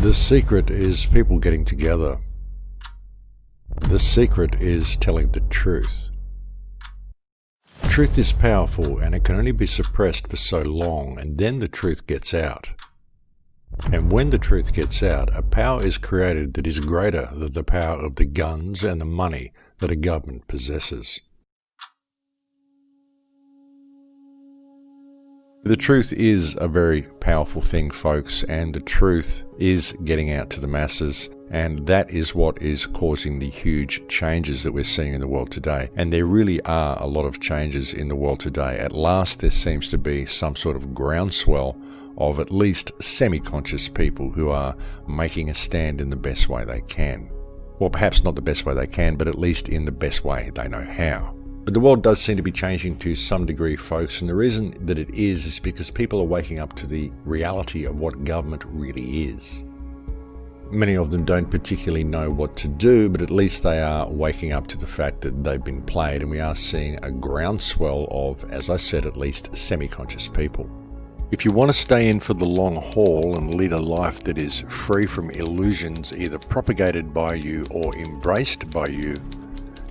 The secret is people getting together. The secret is telling the truth. Truth is powerful, and it can only be suppressed for so long, and then the truth gets out. And when the truth gets out, a power is created that is greater than the power of the guns and the money that a government possesses. The truth is a very powerful thing, folks, and the truth is getting out to the masses, and that is what is causing the huge changes that we're seeing in the world today. And there really are a lot of changes in the world today. At last, there seems to be some sort of groundswell of at least semi-conscious people who are making a stand in the best way they can. Well, perhaps not the best way they can, but at least in the best way they know how. But the world does seem to be changing to some degree, folks, and the reason that it is because people are waking up to the reality of what government really is. Many of them don't particularly know what to do, but at least they are waking up to the fact that they've been played, and we are seeing a groundswell of, as I said, at least semi-conscious people. If you want to stay in for the long haul and lead a life that is free from illusions either propagated by you or embraced by you,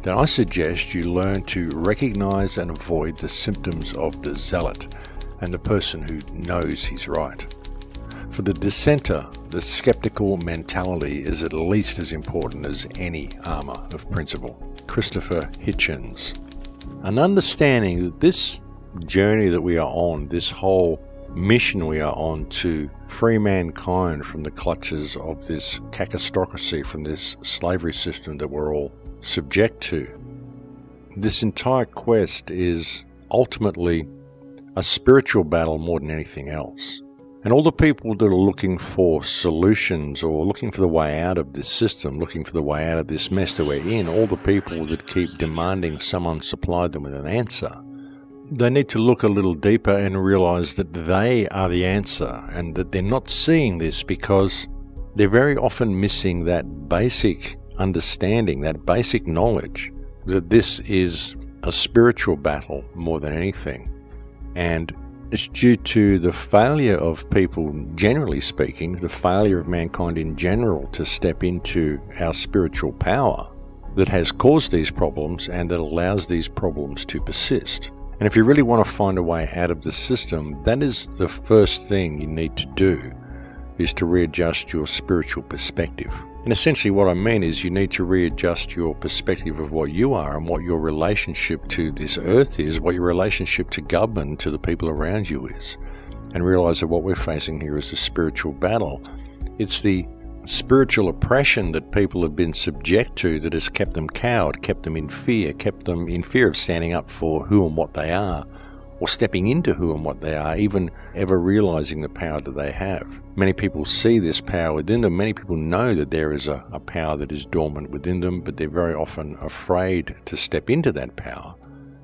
then I suggest you learn to recognize and avoid the symptoms of the zealot and the person who knows he's right. For the dissenter, the skeptical mentality is at least as important as any armor of principle. Christopher Hitchens. An understanding that this journey that we are on, this whole mission we are on to free mankind from the clutches of this cacistocracy, from this slavery system that we're all subject to. This entire quest is ultimately a spiritual battle more than anything else. And all the people that are looking for solutions or looking for the way out of this system, looking for the way out of this mess that we're in, all the people that keep demanding someone supply them with an answer, they need to look a little deeper and realize that they are the answer, and that they're not seeing this because they're very often missing that basic understanding, that basic knowledge that this is a spiritual battle more than anything. And it's due to the failure of people, generally speaking, the failure of mankind in general to step into our spiritual power, that has caused these problems and that allows these problems to persist. And if you really want to find a way out of the system, that is the first thing you need to do, is to readjust your spiritual perspective. And essentially what I mean is you need to readjust your perspective of what you are and what your relationship to this earth is, what your relationship to government, to the people around you is. And realize that what we're facing here is a spiritual battle. It's the spiritual oppression that people have been subject to that has kept them cowed, kept them in fear of standing up for who and what they are, or stepping into who and what they are, even ever realizing the power that they have. Many people see this power within them. Many people know that there is a power that is dormant within them, but they're very often afraid to step into that power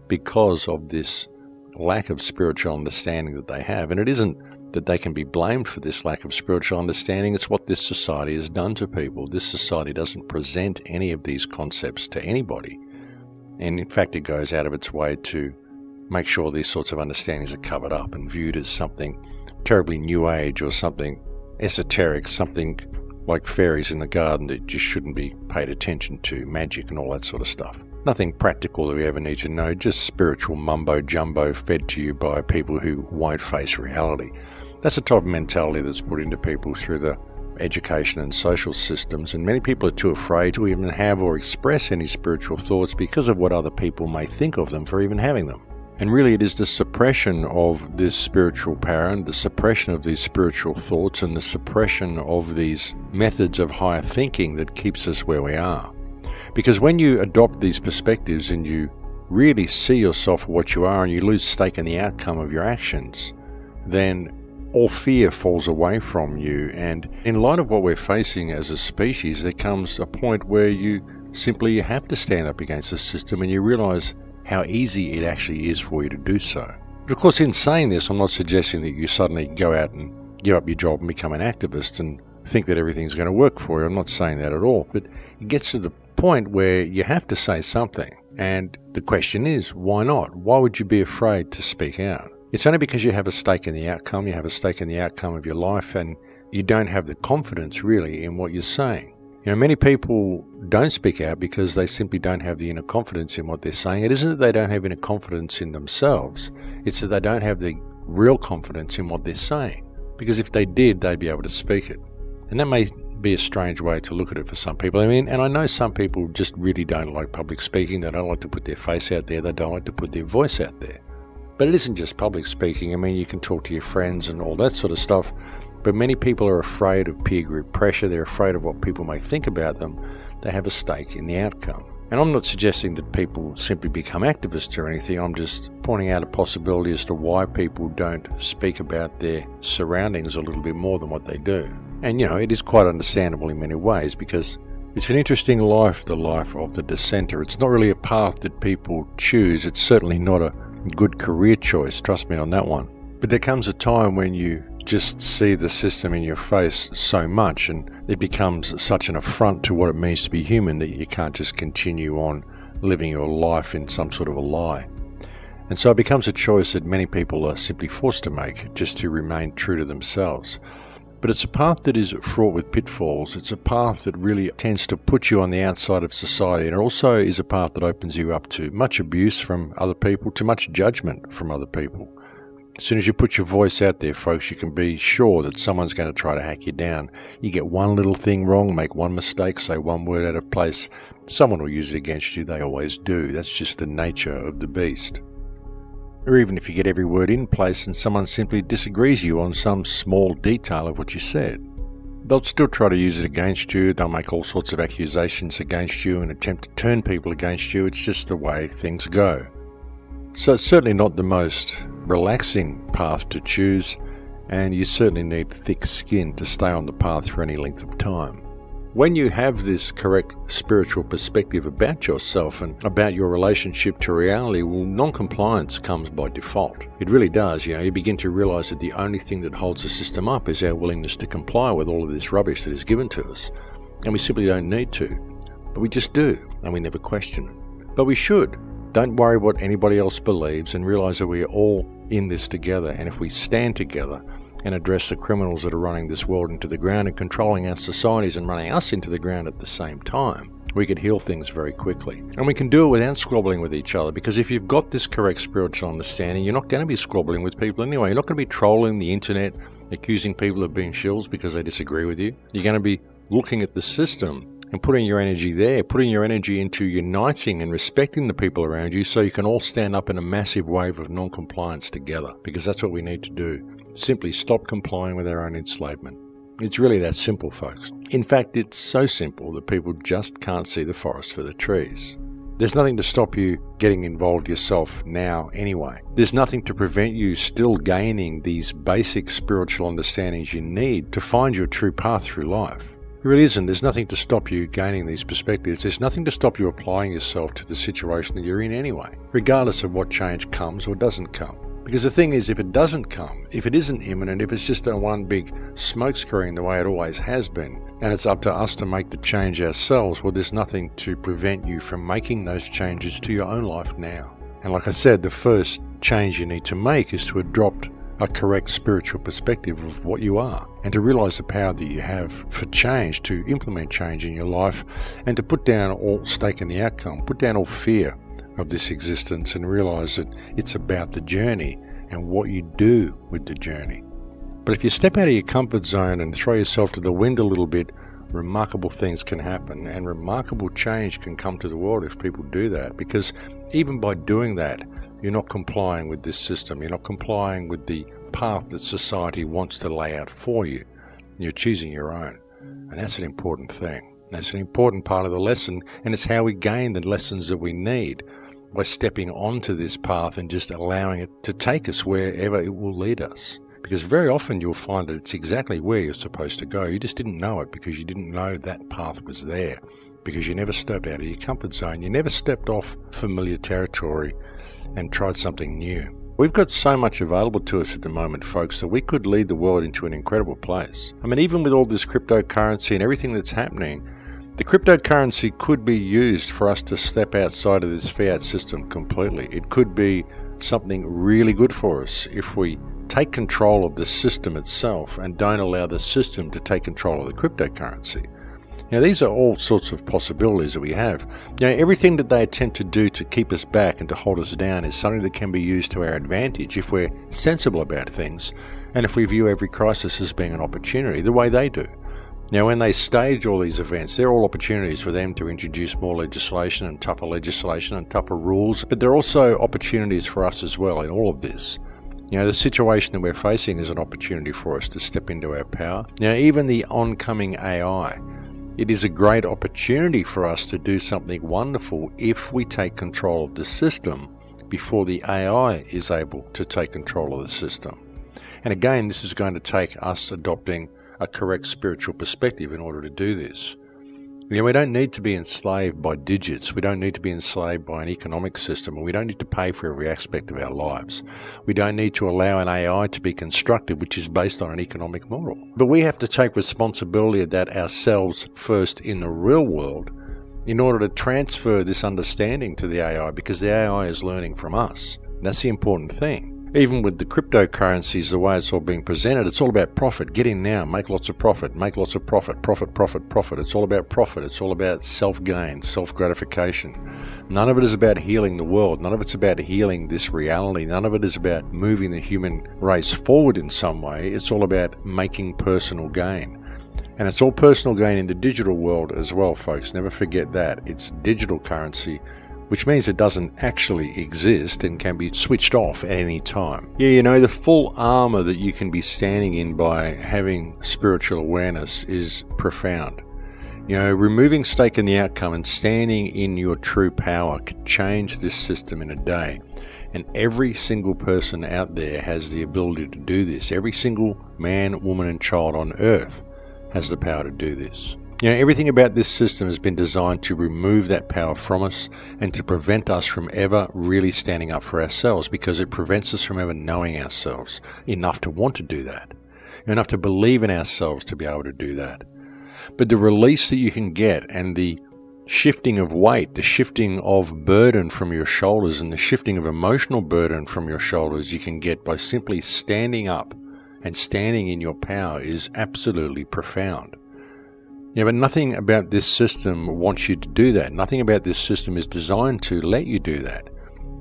because of this lack of spiritual understanding that they have. And it isn't that they can be blamed for this lack of spiritual understanding. It's what this society has done to people. This society doesn't present any of these concepts to anybody. And in fact, it goes out of its way to make sure these sorts of understandings are covered up and viewed as something terribly new age or something esoteric, something like fairies in the garden that just shouldn't be paid attention to, magic and all that sort of stuff. Nothing practical that we ever need to know, just spiritual mumbo-jumbo fed to you by people who won't face reality. That's the type of mentality that's put into people through the education and social systems, and many people are too afraid to even have or express any spiritual thoughts because of what other people may think of them for even having them. And really it is the suppression of this spiritual power and the suppression of these spiritual thoughts and the suppression of these methods of higher thinking that keeps us where we are. Because when you adopt these perspectives and you really see yourself for what you are and you lose stake in the outcome of your actions, then all fear falls away from you. And in light of what we're facing as a species, there comes a point where you simply have to stand up against the system, and you realize how easy it actually is for you to do so. But of course, in saying this, I'm not suggesting that you suddenly go out and give up your job and become an activist and think that everything's going to work for you. I'm not saying that at all. But it gets to the point where you have to say something. And the question is, why not? Why would you be afraid to speak out? It's only because you have a stake in the outcome. You have a stake in the outcome of your life, and you don't have the confidence really in what you're saying. Many people don't speak out because they simply don't have the inner confidence in what they're saying. It isn't that they don't have inner confidence in themselves. It's that they don't have the real confidence in what they're saying. Because if they did, they'd be able to speak it. And that may be a strange way to look at it for some people. And I know some people just really don't like public speaking. They don't like to put their face out there. They don't like to put their voice out there. But it isn't just public speaking. You can talk to your friends and all that sort of stuff. But many people are afraid of peer group pressure. They're afraid of what people may think about them. They have a stake in the outcome. And I'm not suggesting that people simply become activists or anything. I'm just pointing out a possibility as to why people don't speak about their surroundings a little bit more than what they do. And, it is quite understandable in many ways because it's an interesting life, the life of the dissenter. It's not really a path that people choose. It's certainly not a good career choice, trust me on that one. But there comes a time when you just see the system in your face so much and it becomes such an affront to what it means to be human that you can't just continue on living your life in some sort of a lie. And so it becomes a choice that many people are simply forced to make just to remain true to themselves. But it's a path that is fraught with pitfalls. It's a path that really tends to put you on the outside of society, and it also is a path that opens you up to much abuse from other people, to much judgment from other people. As soon as you put your voice out there, folks, you can be sure that someone's going to try to hack you down. You get one little thing wrong, make one mistake, say one word out of place, someone will use it against you. They always do. That's just the nature of the beast. Or even if you get every word in place and someone simply disagrees you on some small detail of what you said, they'll still try to use it against you. They'll make all sorts of accusations against you and attempt to turn people against you. It's just the way things go. So it's certainly not the most relaxing path to choose, and you certainly need thick skin to stay on the path for any length of time. When you have this correct spiritual perspective about yourself and about your relationship to reality, non-compliance comes by default. It really does. You begin to realize that the only thing that holds the system up is our willingness to comply with all of this rubbish that is given to us. And we simply don't need to. But we just do, and we never question it. But we should. Don't worry what anybody else believes and realize that we are all in this together. And if we stand together and address the criminals that are running this world into the ground and controlling our societies and running us into the ground at the same time, we could heal things very quickly. And we can do it without squabbling with each other, because if you've got this correct spiritual understanding, you're not going to be squabbling with people anyway. You're not going to be trolling the internet, accusing people of being shills because they disagree with you. You're going to be looking at the system and putting your energy there, putting your energy into uniting and respecting the people around you so you can all stand up in a massive wave of non-compliance together, because that's what we need to do. Simply stop complying with our own enslavement. It's really that simple, folks. In fact, it's so simple that people just can't see the forest for the trees. There's nothing to stop you getting involved yourself now anyway. There's nothing to prevent you still gaining these basic spiritual understandings you need to find your true path through life. There really isn't. There's nothing to stop you gaining these perspectives. There's nothing to stop you applying yourself to the situation that you're in anyway, regardless of what change comes or doesn't come. Because the thing is, if it doesn't come, if it isn't imminent, if it's just a one big smokescreen the way it always has been, and it's up to us to make the change ourselves, well, there's nothing to prevent you from making those changes to your own life now. And like I said, the first change you need to make is to adopt a correct spiritual perspective of what you are, and to realize the power that you have for change, to implement change in your life, and to put down all stake in the outcome, put down all fear of this existence, and realize that it's about the journey and what you do with the journey. But if you step out of your comfort zone and throw yourself to the wind a little bit, remarkable things can happen, and remarkable change can come to the world if people do that, because even by doing that, you're not complying with this system. You're not complying with the path that society wants to lay out for you. You're choosing your own. And that's an important thing. That's an important part of the lesson, and it's how we gain the lessons that we need, by stepping onto this path and just allowing it to take us wherever it will lead us. Because very often you'll find that it's exactly where you're supposed to go. You just didn't know it because you didn't know that path was there, because you never stepped out of your comfort zone. You never stepped off familiar territory and tried something new. We've got so much available to us at the moment, folks, that we could lead the world into an incredible place. I mean, even with all this cryptocurrency and everything that's happening, the cryptocurrency could be used for us to step outside of this fiat system completely. It could be something really good for us if we take control of the system itself and don't allow the system to take control of the cryptocurrency. Now, these are all sorts of possibilities that we have. Everything that they attempt to do to keep us back and to hold us down is something that can be used to our advantage if we're sensible about things and if we view every crisis as being an opportunity the way they do. Now, when they stage all these events, they're all opportunities for them to introduce more legislation and tougher rules, but they're also opportunities for us as well in all of this. The situation that we're facing is an opportunity for us to step into our power. Now, even the oncoming AI, it is a great opportunity for us to do something wonderful if we take control of the system before the AI is able to take control of the system. And again, this is going to take us adopting a correct spiritual perspective in order to do this. We don't need to be enslaved by digits. We don't need to be enslaved by an economic system, and we don't need to pay for every aspect of our lives. We don't need to allow an AI to be constructed which is based on an economic model. But we have to take responsibility of that ourselves first in the real world in order to transfer this understanding to the AI, because the AI is learning from us. And that's the important thing. Even with the cryptocurrencies, the way it's all being presented, it's all about profit. Get in now, make lots of profit, profit. It's all about profit. It's all about self-gain, self-gratification. None of it is about healing the world. None of it's about healing this reality. None of it is about moving the human race forward in some way. It's all about making personal gain. And it's all personal gain in the digital world as well, folks. Never forget that. It's digital currency, which means it doesn't actually exist and can be switched off at any time. The full armor that you can be standing in by having spiritual awareness is profound. Removing stake in the outcome and standing in your true power can change this system in a day. And every single person out there has the ability to do this. Every single man, woman, and child on earth has the power to do this. Everything about this system has been designed to remove that power from us and to prevent us from ever really standing up for ourselves, because it prevents us from ever knowing ourselves enough to want to do that, enough to believe in ourselves to be able to do that. But the release that you can get and the shifting of weight, the shifting of burden from your shoulders and the shifting of emotional burden from your shoulders you can get by simply standing up and standing in your power is absolutely profound. But nothing about this system wants you to do that. Nothing about this system is designed to let you do that.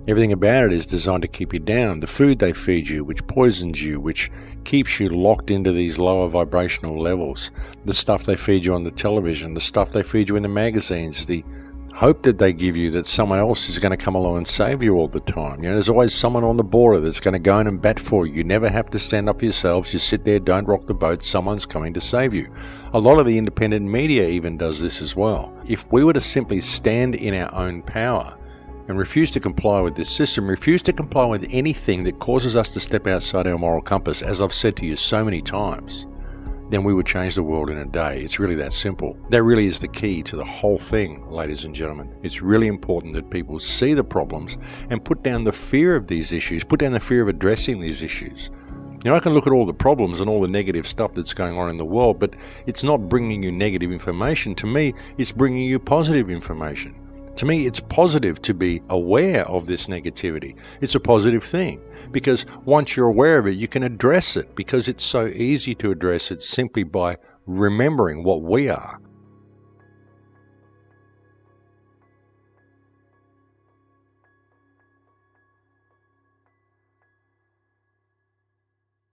Everything about it is designed to keep you down. The food they feed you, which poisons you, which keeps you locked into these lower vibrational levels. The stuff they feed you on the television, the stuff they feed you in the magazines, the hope that they give you that someone else is going to come along and save you all the time. There's always someone on the border that's going to go in and bat for you. You never have to stand up for yourselves. You sit there, don't rock the boat. Someone's coming to save you. A lot of the independent media even does this as well. If we were to simply stand in our own power and refuse to comply with this system, refuse to comply with anything that causes us to step outside our moral compass, as I've said to you so many times, then we would change the world in a day. It's really that simple. That really is the key to the whole thing, ladies and gentlemen. It's really important that people see the problems and put down the fear of these issues, put down the fear of addressing these issues. I can look at all the problems and all the negative stuff that's going on in the world, but it's not bringing you negative information. To me, it's bringing you positive information. To me, it's positive to be aware of this negativity. It's a positive thing, because once you're aware of it, you can address it, because it's so easy to address it simply by remembering what we are.